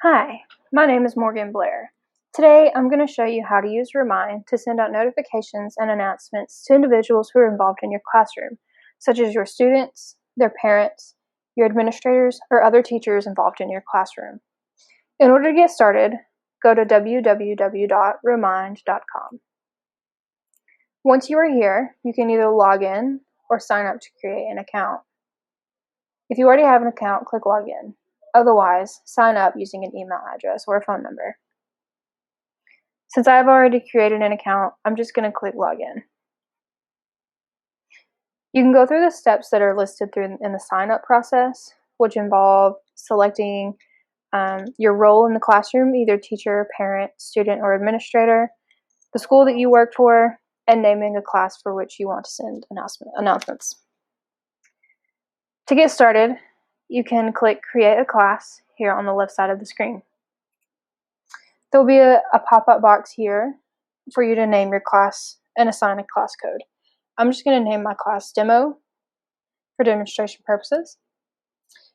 Hi, my name is Morgan Blair. Today I'm going to show you how to use Remind to send out notifications and announcements to individuals who are involved in your classroom, such as your students, their parents, your administrators, or other teachers involved in your classroom. In order to get started, go to www.remind.com. Once you are here, you can either log in or sign up to create an account. If you already have an account, click Login. Otherwise, sign up using an email address or a phone number. Since I've already created an account, I'm just going to click Login. You can go through the steps that are listed in the sign-up process, which involve selecting your role in the classroom, either teacher, parent, student, or administrator, the school that you work for, and naming a class for which you want to send announcements. To get started, you can click Create a Class here on the left side of the screen. There will be a pop-up box here for you to name your class and assign a class code. I'm just going to name my class Demo for demonstration purposes.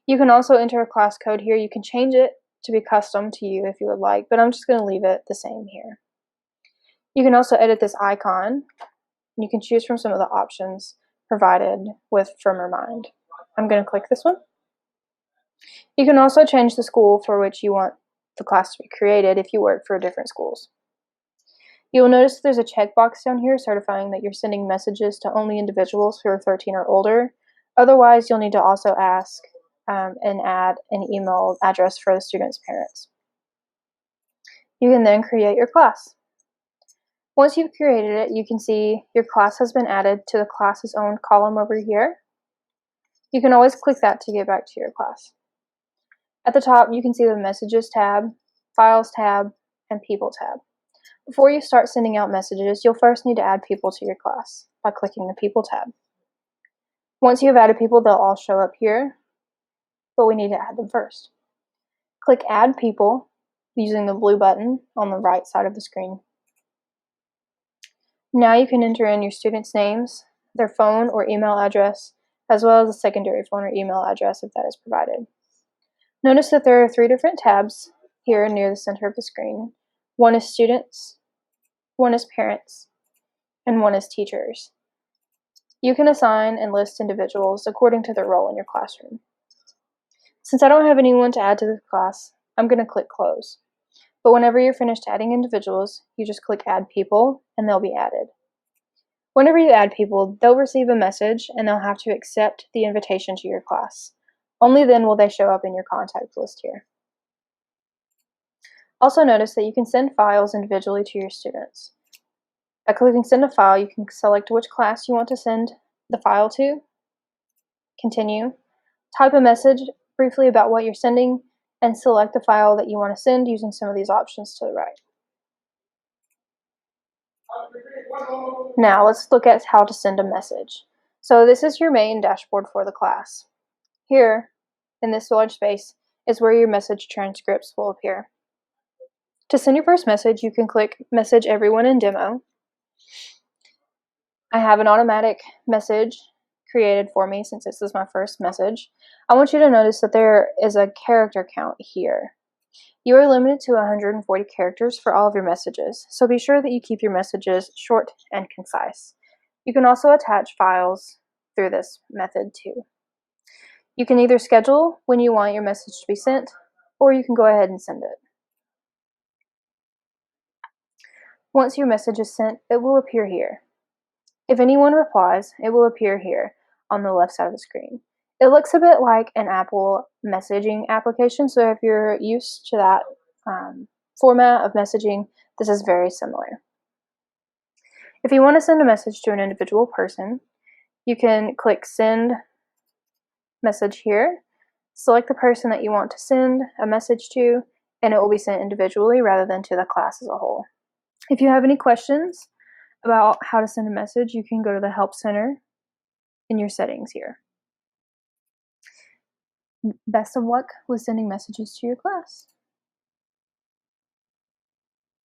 You can also enter a class code here. You can change it to be custom to you if you would like, but I'm just going to leave it the same here. You can also edit this icon. You can choose from some of the options provided from Remind. I'm going to click this one. You can also change the school for which you want the class to be created if you work for different schools. You will notice there's a checkbox down here certifying that you're sending messages to only individuals who are 13 or older. Otherwise, you'll need to also ask and add an email address for the student's parents. You can then create your class. Once you've created it, you can see your class has been added to the class's own column over here. You can always click that to get back to your class. At the top, you can see the Messages tab, Files tab, and People tab. Before you start sending out messages, you'll first need to add people to your class by clicking the People tab. Once you have added people, they'll all show up here, but we need to add them first. Click Add People using the blue button on the right side of the screen. Now you can enter in your students' names, their phone or email address, as well as a secondary phone or email address if that is provided. Notice that there are 3 different tabs here near the center of the screen. One is Students, one is Parents, and one is Teachers. You can assign and list individuals according to their role in your classroom. Since I don't have anyone to add to the class, I'm going to click Close. But whenever you're finished adding individuals, you just click Add People and they'll be added. Whenever you add people, they'll receive a message and they'll have to accept the invitation to your class. Only then will they show up in your contact list here. Also notice that you can send files individually to your students. By clicking Send a File, you can select which class you want to send the file to, continue, type a message briefly about what you're sending, and select the file that you want to send using some of these options to the right. Now let's look at how to send a message. So this is your main dashboard for the class. Here, in this large space, is where your message transcripts will appear. To send your first message, you can click Message Everyone in Demo. I have an automatic message created for me since this is my first message. I want you to notice that there is a character count here. You are limited to 140 characters for all of your messages, so be sure that you keep your messages short and concise. You can also attach files through this method too. You can either schedule when you want your message to be sent, or you can go ahead and send it. Once your message is sent, it will appear here. If anyone replies, it will appear here on the left side of the screen. It looks a bit like an Apple messaging application, so if you're used to that format of messaging, this is very similar. If you want to send a message to an individual person, you can click Send Message here, select the person that you want to send a message to, and it will be sent individually rather than to the class as a whole. If you have any questions about how to send a message, you can go to the Help Center in your settings here. Best of luck with sending messages to your class.